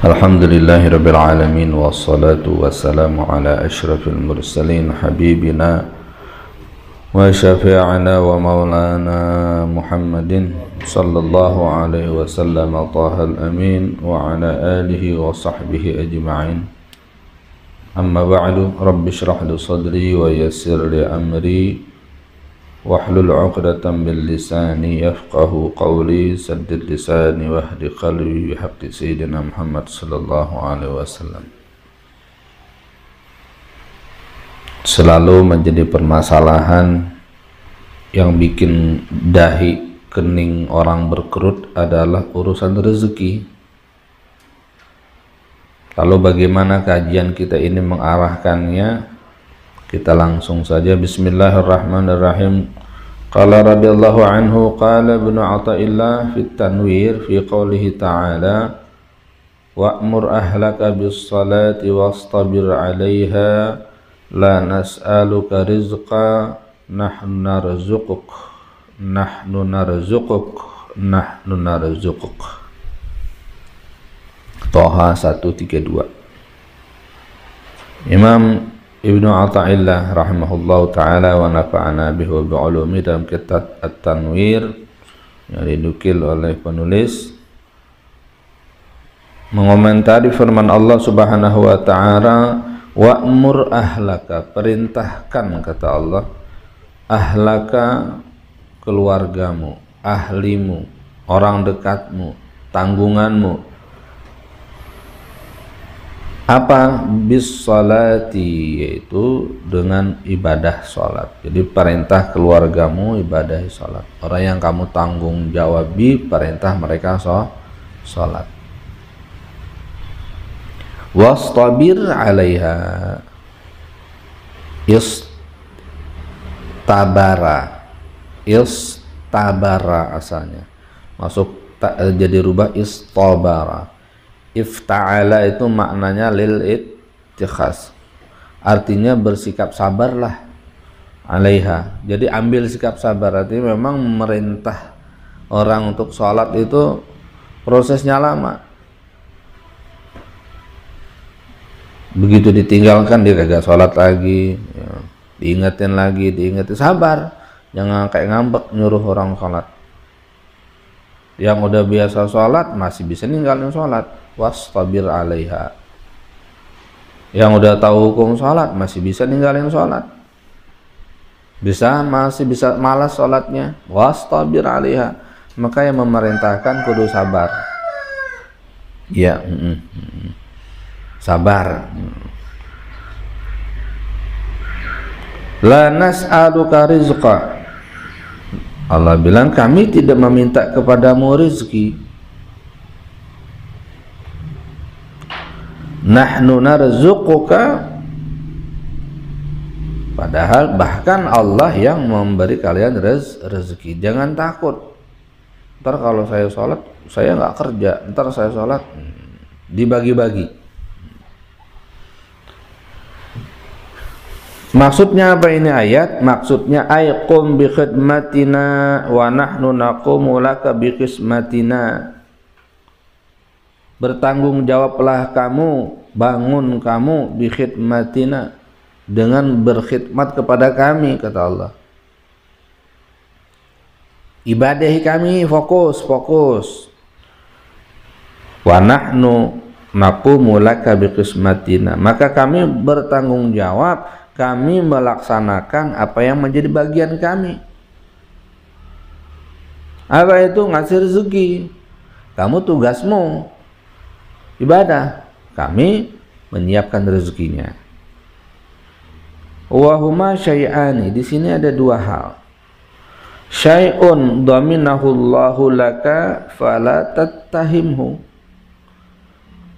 Alhamdulillahirabbil alamin wassalatu wassalamu ala asyrafil mursalin habibina wa syafi'ina wa maulana Muhammadin sallallahu alaihi wasallam tahal amin wa ala alihi wa sahbihi ajma'in. Amma ba'du, rabbi shrah li sadri wa yassir li amri wahlul 'uqdatam min lisani yafqahu qawli, saddid lisani wahdi qalbi bihaqqi sayyidina Muhammad sallallahu alaihi wasallam. Selalu menjadi permasalahan yang bikin dahi kening orang berkerut adalah urusan rezeki. Lalu bagaimana kajian kita ini mengarahkannya? Kita langsung saja. Bismillahirrahmanirrahim. Qala radhiyallahu anhu, qala Ibnu Athaillah fi Tanwir fi qoulihi ta'ala wa'mur ahlaka bis salati wastabir 'alaiha la nas'aluka rizqa nahnu narzuquk. Toha 132. Imam Ibnu Athaillah rahimahullahu ta'ala wa nafa'ana bihi wa bi'ulumi dalam kitab At-Tanwir yang dinukil oleh penulis mengomentari firman Allah subhanahu wa ta'ala, wa'mur ahlaka, perintahkan, kata Allah, ahlaka, keluargamu, ahlimu, orang dekatmu, tanggunganmu. Apa? Bis salati, yaitu dengan ibadah salat. Jadi perintah keluargamu ibadahi salat. Orang yang kamu tanggung jawabi, perintah mereka salat. Wastabir 'alaiha, istabara asalnya, masuk jadi rubah istabara. Ifta'ala itu maknanya lil ittikhas, artinya bersikap sabarlah, 'alaiha. Jadi ambil sikap sabar, artinya memang memerintah orang untuk sholat itu prosesnya lama. Begitu ditinggalkan dia kagak sholat lagi, ya, diingetin lagi, sabar, jangan kayak ngambek nyuruh orang sholat. Yang udah biasa sholat masih bisa ninggalin sholat, wastabir 'alaiha. Yang udah tahu hukum sholat masih bisa ninggalin sholat, masih bisa malas sholatnya, wastabir 'alaiha. Maka yang memerintahkan kudu sabar, ya, sabar. La nas'aluka rizqa, Allah bilang kami tidak meminta kepadamu rezeki. Nahnu narzuquka, padahal bahkan Allah yang memberi kalian rezeki. Jangan takut, ntar kalau saya sholat saya nggak kerja, ntar saya sholat dibagi-bagi. Maksudnya apa ini ayat? Maksudnya aiqum bi khidmatina wa nahnu naqumu laka bi qismatina. Bertanggung jawablah kamu, bangun kamu, bi khidmatina, dengan berkhidmat kepada kami, kata Allah. Ibadahi kami, fokus. Wa nahnu naqumu laka bi qismatina, maka kami bertanggung jawab, kami melaksanakan apa yang menjadi bagian kami. Apa itu? Ngasih rezeki. Kamu tugasmu ibadah, kami menyiapkan rezekinya. Wa huma syai'ani, di sini ada dua hal. Syai'un dhaminahu Allahu laka fala tattahimhu.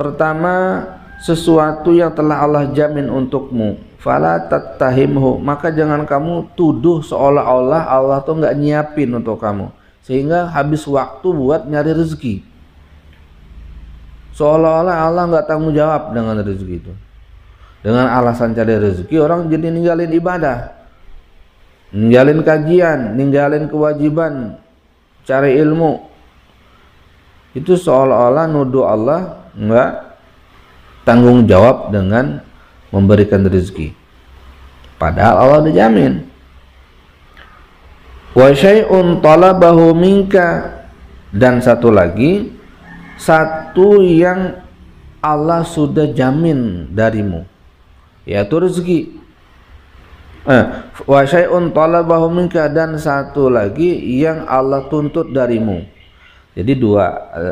Pertama, sesuatu yang telah Allah jamin untukmu, fala tattahimhu, maka jangan kamu tuduh seolah-olah Allah tuh nggak nyiapin untuk kamu, sehingga habis waktu buat nyari rezeki. Seolah-olah Allah nggak tanggung jawab dengan rezeki itu. Dengan alasan cari rezeki, orang jadi ninggalin ibadah, ninggalin kajian, ninggalin kewajiban cari ilmu. Itu seolah-olah nuduh Allah nggak tanggung jawab dengan memberikan rezeki, padahal Allah udah jamin. Wa syai'un talabahu minka, dan satu lagi, satu yang Allah sudah jamin darimu, yaitu rezeki. Wa syai'un talabahu minka, dan satu lagi yang Allah tuntut darimu. Jadi dua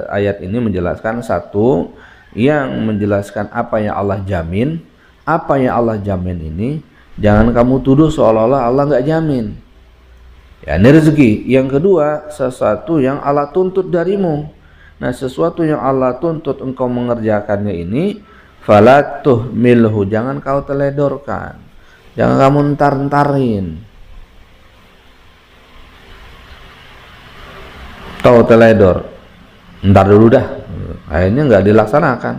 ayat ini menjelaskan, satu yang menjelaskan apa yang Allah jamin. Apa yang Allah jamin ini jangan kamu tuduh seolah-olah Allah nggak jamin. Ya, ini rezeki. Yang kedua, sesuatu yang Allah tuntut darimu. Nah, sesuatu yang Allah tuntut engkau mengerjakannya ini, fala tuhmilhu, jangan kau teledorkan, jangan kamu entar-entarin. Tahu teledor, ntar dulu dah, akhirnya nggak dilaksanakan.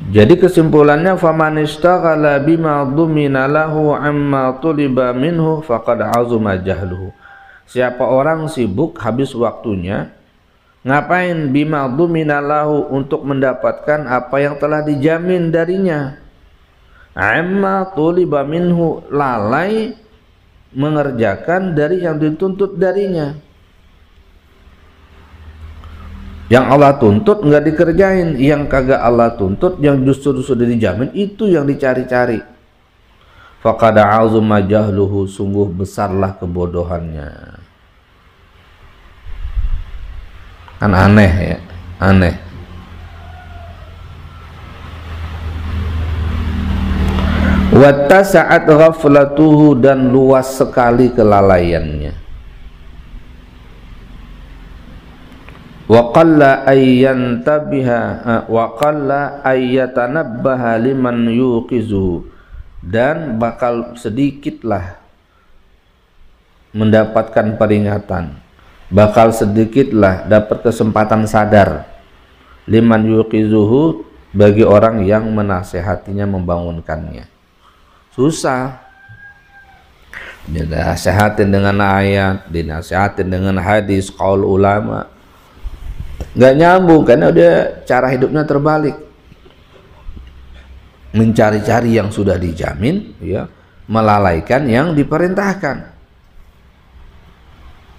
Jadi kesimpulannya, faman ishtaghala bima dhumina lahu amma tuliba minhu faqad azuma jahluhu. Siapa orang sibuk habis waktunya ngapain, bima dhumina lahu, untuk mendapatkan apa yang telah dijamin darinya, amma tuliba minhu, lalai mengerjakan dari yang dituntut darinya. Yang Allah tuntut nggak dikerjain, yang kagak Allah tuntut, yang justru sudah dijamin, itu yang dicari-cari. Faqad azuma jahluhu, sungguh besarlah kebodohannya. Kan aneh ya, aneh. Wattasa'at ghaflatuhu, dan luas sekali kelalaiannya. Wa qalla ayyantabiha wa qalla ayyatanabbaha liman yuqizu, dan bakal sedikitlah mendapatkan peringatan, bakal sedikitlah dapat kesempatan sadar, liman yuqizuhu, bagi orang yang menasehatinya, membangunkannya. Susah, dinasehatin dengan ayat, dinasehatin dengan hadis, qaul ulama, nggak nyambung karena udah cara hidupnya terbalik, mencari-cari yang sudah dijamin, ya, melalaikan yang diperintahkan.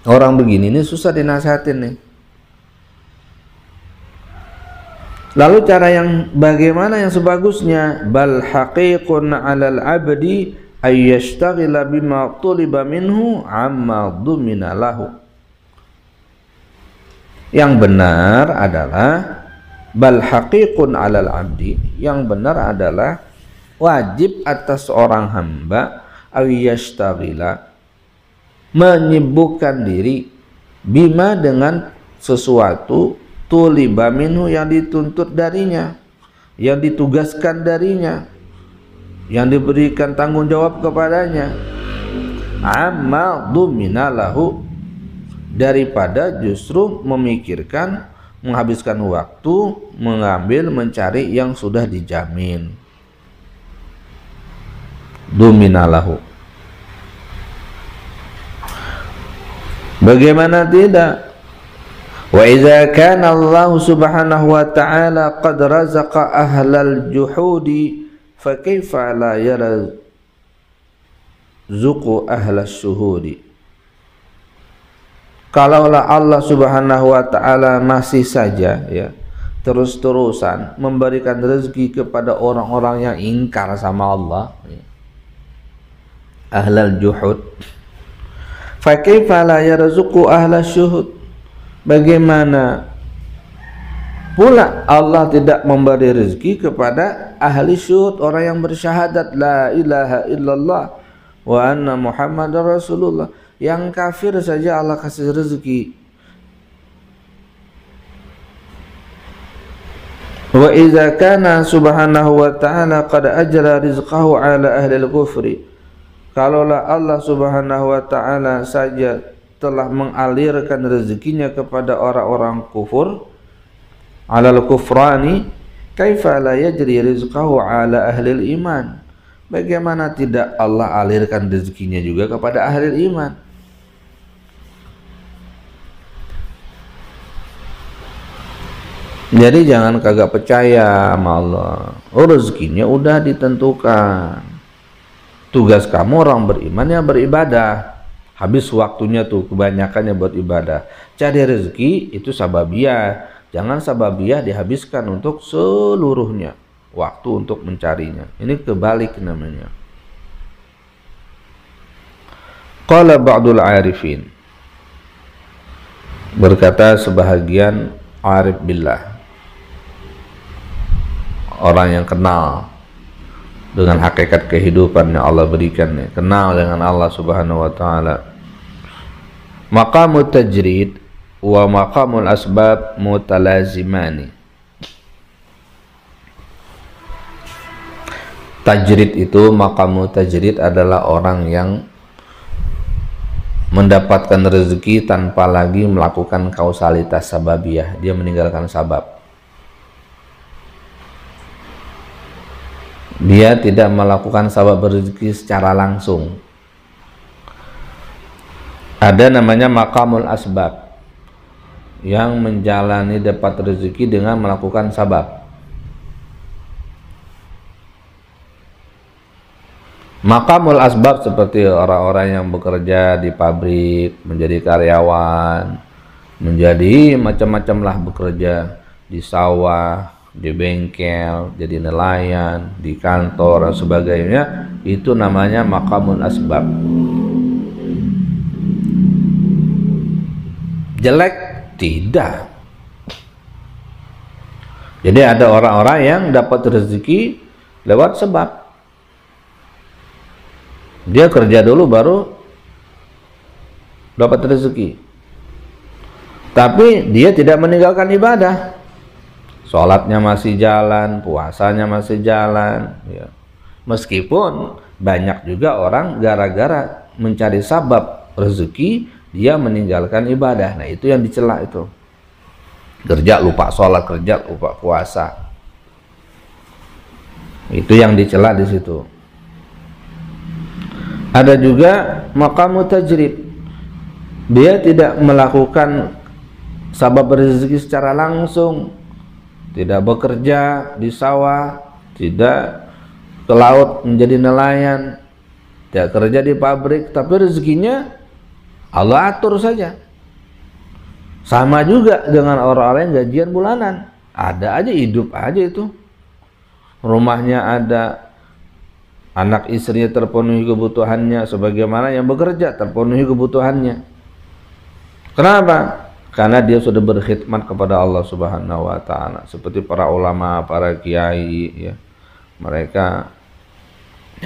Orang begini ini susah dinasehatin nih. Lalu cara yang bagaimana yang sebagusnya? Bal haqiqun 'alal 'abdi ay yashtaghila bima tuliba minhu amma dhumina lahu. Yang benar adalah bal haqiqun 'alal 'abdi, yang benar adalah wajib atas seorang hamba ay yashtaghila, menyibukkan diri, bima, dengan sesuatu, tuliba minhu, yang dituntut darinya, yang ditugaskan darinya, yang diberikan tanggung jawab kepadanya, amma dhumina lahu, daripada justru memikirkan, menghabiskan waktu, mengambil, mencari yang sudah dijamin. Dhumina lahu. Bagaimana tidak? Wa idza kana Allah subhanahu wa ta'ala qad razaqa ahlal juhudi fa kaifa la yarzuqu ahlas syuhudi. Kalaulah Allah subhanahu wa ta'ala masih saja, ya, terus-terusan memberikan rezeki kepada orang-orang yang ingkar sama Allah, ya, ahlal juhud, fa kaifa la yarzuqu ahlas syuhud, bagaimana pula Allah tidak memberi rezeki kepada ahli syuhud, orang yang bersyahadat la ilaha illallah wa anna muhammadar rasulullah. Yang kafir saja Allah kasih rezeki. Wa idza kana subhanahu wa ta'ala qad ajra rizqahu ala ahli al-kufri, kalaulah Allah subhanahu wa ta'ala saja telah mengalirkan rezekinya kepada orang-orang kufur, alal kufrani, kaifa la yajri rizqahu ala ahli iman, bagaimana tidak Allah alirkan rezekinya juga kepada ahli iman. Jadi jangan kagak percaya sama Allah. Oh, rezekinya udah ditentukan. Tugas kamu orang beriman ya beribadah. Habis waktunya tuh kebanyakannya buat ibadah. Cari rezeki itu sababiyah. Jangan sababiyah dihabiskan untuk seluruhnya. Waktu untuk mencarinya. Ini kebalik namanya. Qala ba'dul arifin. Berkata sebahagian arif billah. Orang yang kenal dengan hakikat kehidupan yang Allah berikan, kenal dengan Allah Subhanahu wa taala. Maqamut tajrid wa maqamul asbab mutalazimani. Tajrid itu, maqamut tajrid adalah orang yang mendapatkan rezeki tanpa lagi melakukan kausalitas sababiyah. Dia meninggalkan sabab. Dia tidak melakukan sabab rezeki secara langsung. Ada namanya maqamul asbab, yang menjalani dapat rezeki dengan melakukan sabab. Maqamul asbab seperti orang-orang yang bekerja di pabrik, menjadi karyawan, menjadi macam-macam lah bekerja di sawah, di bengkel, jadi nelayan, di kantor dan sebagainya. Itu namanya maqamul asbab. Jelek? Tidak. Jadi ada orang-orang yang dapat rezeki lewat sebab. Dia kerja dulu baru dapat rezeki. Tapi dia tidak meninggalkan ibadah. Sholatnya masih jalan, puasanya masih jalan, ya. Meskipun banyak juga orang gara-gara mencari sabab rezeki, dia meninggalkan ibadah. Nah, itu yang dicela itu. Kerja lupa sholat, kerja lupa puasa. Itu yang dicela di situ. Ada juga maqamut tajrid. Dia tidak melakukan sabab rezeki secara langsung. Tidak bekerja di sawah, tidak ke laut menjadi nelayan, tidak kerja di pabrik, tapi rezekinya Allah atur saja. Sama juga dengan orang-orang yang gajian bulanan. Ada aja, hidup aja itu. Rumahnya ada, anak istrinya terpenuhi kebutuhannya, sebagaimana yang bekerja terpenuhi kebutuhannya. Kenapa? Karena dia sudah berkhidmat kepada Allah Subhanahu wa taala. Seperti para ulama, para kiai, ya. Mereka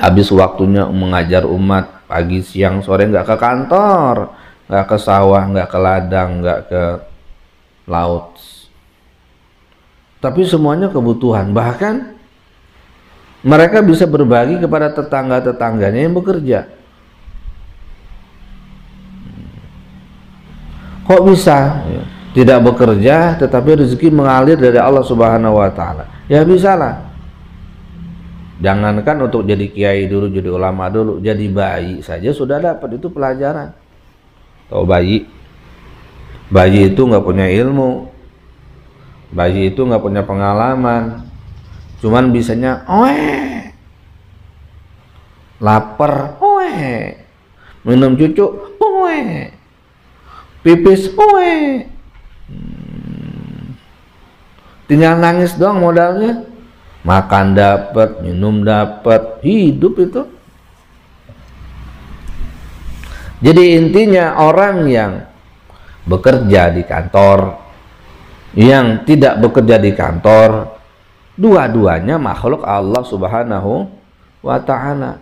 habis waktunya mengajar umat, pagi, siang, sore nggak ke kantor, nggak ke sawah, nggak ke ladang, nggak ke laut. Tapi semuanya kebutuhan. Bahkan mereka bisa berbagi kepada tetangga-tetangganya yang bekerja. Kok bisa? Tidak bekerja tetapi rezeki mengalir dari Allah Subhanahu wa taala. Ya bisalah. Jangankan untuk jadi kiai dulu, jadi ulama dulu, jadi bayi saja sudah dapat itu pelajaran. Tahu bayi? Bayi itu nggak punya ilmu. Bayi itu nggak punya pengalaman. Cuman bisanya, lapar, minum cucu, pipis, tinggal nangis doang modalnya. Makan dapat, minum dapat, hidup itu. Jadi intinya orang yang bekerja di kantor, yang tidak bekerja di kantor, dua-duanya makhluk Allah Subhanahu wa ta'ala.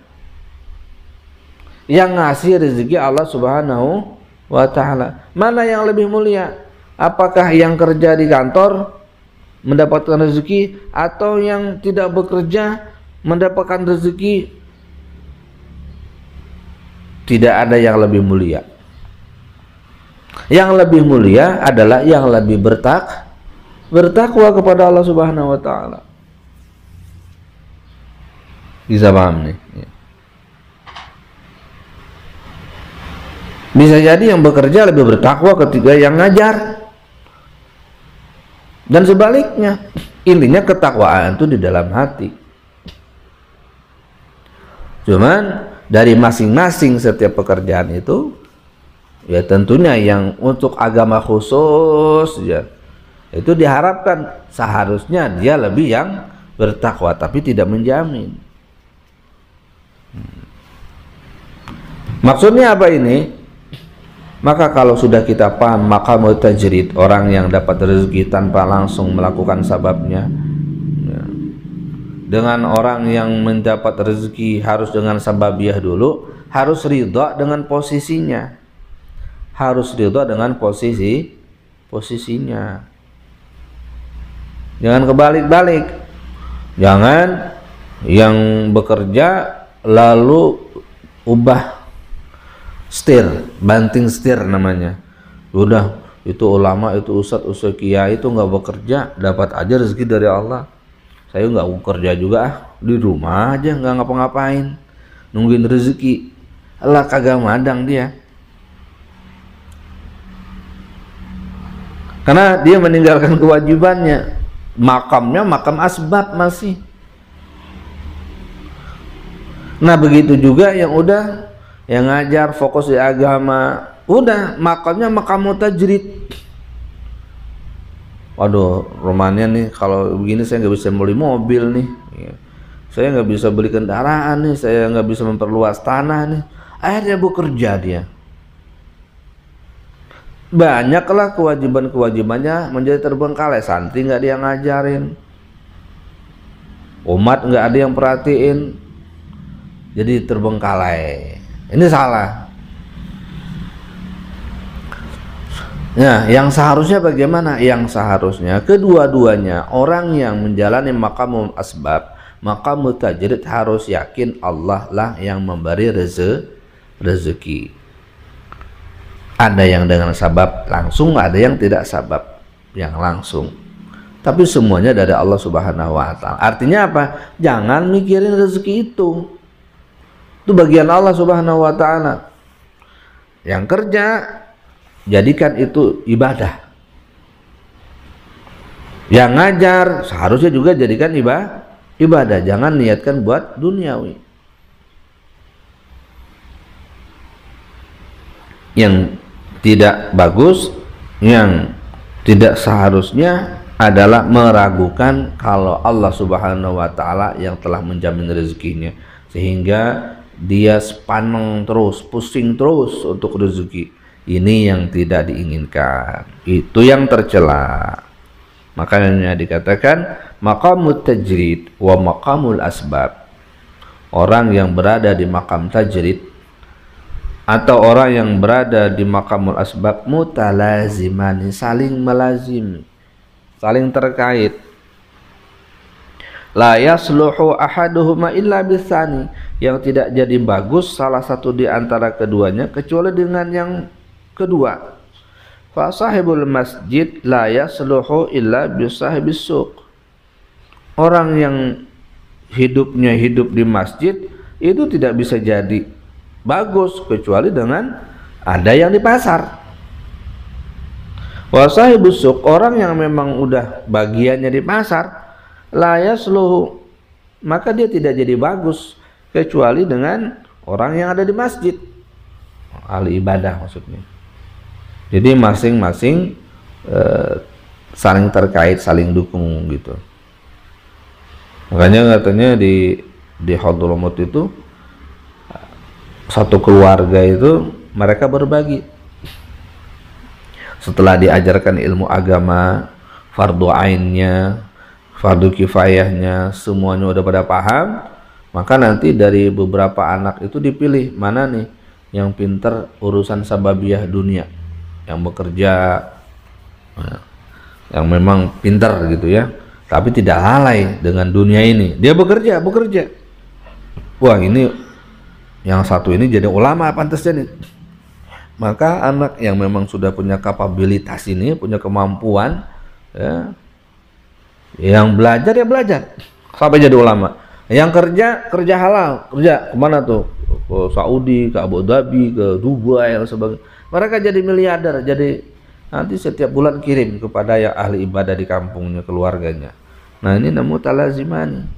Yang ngasih rezeki Allah Subhanahu wa ta'ala. Mana yang lebih mulia? Apakah yang kerja di kantor mendapatkan rezeki, atau yang tidak bekerja mendapatkan rezeki? Tidak ada yang lebih mulia. Yang lebih mulia adalah yang lebih bertakwa kepada Allah Subhanahu wa ta'ala. Bisa paham nih? Bisa jadi yang bekerja lebih bertakwa ketika yang ngajar. Dan sebaliknya, intinya ketakwaan itu di dalam hati. Cuman dari masing-masing setiap pekerjaan itu, ya tentunya yang untuk agama khusus ya, itu diharapkan seharusnya dia lebih yang bertakwa, tapi tidak menjamin. Maksudnya apa ini? Maka kalau sudah kita paham maqamul tajrid, orang yang dapat rezeki tanpa langsung melakukan sababnya, ya, dengan orang yang mendapat rezeki harus dengan sababiyah dulu, harus ridha dengan posisinya, harus ridha dengan posisinya. Jangan kebalik-balik. Jangan yang bekerja lalu ubah setir, banting setir namanya. Udah, itu ulama, itu ustadz kiai itu nggak bekerja, dapat aja rezeki dari Allah. Saya nggak bekerja juga, di rumah aja nggak ngapa-ngapain, nungguin rezeki. Allah kagak madang dia. Karena dia meninggalkan kewajibannya. Makamnya makam asbab masih. Nah begitu juga yang udah yang ngajar fokus di agama, udah makamnya makam tajrid. Waduh, rumahnya nih kalau begini saya nggak bisa beli mobil nih, saya nggak bisa beli kendaraan nih, saya nggak bisa memperluas tanah nih. Akhirnya bekerja dia. Banyaklah kewajiban-kewajibannya menjadi terbengkalai. Santri nggak ada yang ngajarin, umat nggak ada yang perhatiin, jadi terbengkalai. Ini salah. Nah, yang seharusnya bagaimana? Yang seharusnya kedua-duanya orang yang menjalani maqamul asbab, maqamul tajrid harus yakin Allah lah yang memberi rezeki. Ada yang dengan sabab langsung, ada yang tidak sabab yang langsung. Tapi semuanya dari Allah Subhanahu wa taala. Artinya apa? Jangan mikirin rezeki itu. Itu bagian Allah Subhanahu wa taala. Yang kerja jadikan itu ibadah. Yang ngajar seharusnya juga jadikan ibadah. Jangan niatkan buat duniawi. Yang tidak bagus, yang tidak seharusnya adalah meragukan kalau Allah Subhanahu wa taala yang telah menjamin rezekinya, sehingga dia sepaneng terus, pusing terus untuk rezeki. Ini yang tidak diinginkan, itu yang tercela. Makanya dikatakan maqamut tajrid wa maqamul asbab. Orang yang berada di maqam tajrid atau orang yang berada di maqamul asbab mutalazimani, saling melazimi, saling terkait. La yasluhu ahaduhuma illa bisani, yang tidak jadi bagus salah satu di antara keduanya kecuali dengan yang kedua. Fa sahibul masjid la yasluhu illa bisahibis suq. Orang yang hidupnya hidup di masjid itu tidak bisa jadi bagus kecuali dengan ada yang di pasar. Wa sahibus suq, orang yang memang udah bagiannya di pasar, la yasluhu, maka dia tidak jadi bagus kecuali dengan orang yang ada di masjid, ahli ibadah maksudnya. Jadi masing-masing saling terkait, saling dukung gitu. Makanya katanya di Hadramut itu satu keluarga itu mereka berbagi. Setelah diajarkan ilmu agama, fardu ainnya, fardu kifayahnya, semuanya udah pada paham, maka nanti dari beberapa anak itu dipilih mana nih yang pinter urusan sababiyah dunia, yang bekerja, yang memang pinter gitu ya, tapi tidak lalai dengan dunia ini. Dia bekerja. Wah, ini yang satu ini jadi ulama pantasnya nih. Maka anak yang memang sudah punya kapabilitas ini, punya kemampuan ya, yang belajar ya belajar sampai jadi ulama. Yang kerja halal, kerja kemana tuh? Ke Saudi, ke Abu Dhabi, ke Dubai dan sebagainya. Mereka jadi miliarder, jadi Nanti setiap bulan kirim kepada yang ahli ibadah di kampungnya, keluarganya. Nah ini namanya mutalazimani.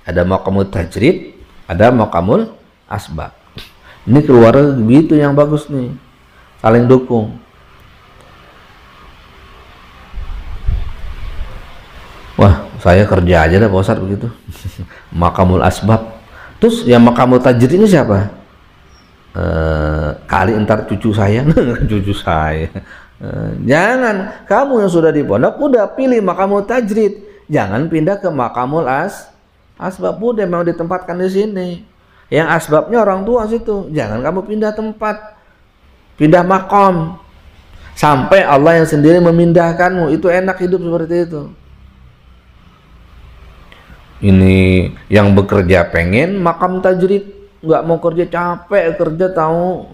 Ada maqamul tajrid, ada maqamul asbab. Ini keluarga begitu yang bagus nih, saling dukung. Wah, saya kerja aja dah Pak Ustadz begitu. Maqamul asbab. Terus yang maqamul tajrid ini siapa? Kali entar cucu saya. Cucu saya. Jangan, kamu yang sudah di pondok udah pilih maqamul tajrid, jangan pindah ke maqamul asbab. Udah mau ditempatkan di sini. Yang asbabnya orang tua situ, jangan kamu pindah tempat, pindah maqam sampai Allah yang sendiri memindahkanmu. Itu enak hidup seperti itu. Ini yang bekerja pengen maqam tajrid, nggak mau kerja, capek kerja, tahu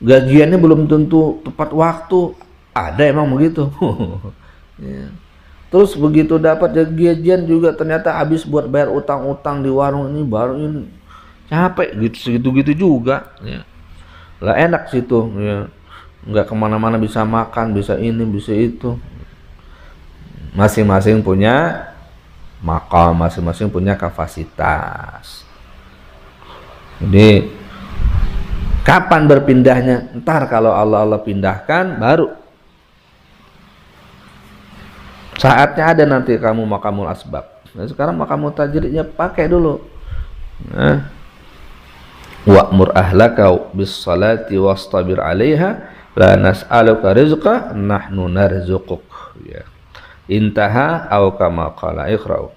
gajiannya belum tentu tepat waktu. Ada emang begitu. Ya. Terus begitu dapat gajian juga ternyata habis buat bayar utang-utang di warung ini, baru ini capek gitu juga. Ya. Lah enak situ, ya. Nggak kemana-mana, bisa makan, bisa ini, bisa itu. Masing-masing punya maqam, masing-masing punya kapasitas. Jadi kapan berpindahnya? Ntar kalau Allah pindahkan baru saatnya ada nanti kamu maqamul asbab. Nah, sekarang maqamul tajridnya pakai dulu. Nah, wa'mur ahlaka bis salati wastabir 'alaiha la nas'aluka rizqa nahnu narzuquk. Ya. Intaha aw kama qala iqra'u.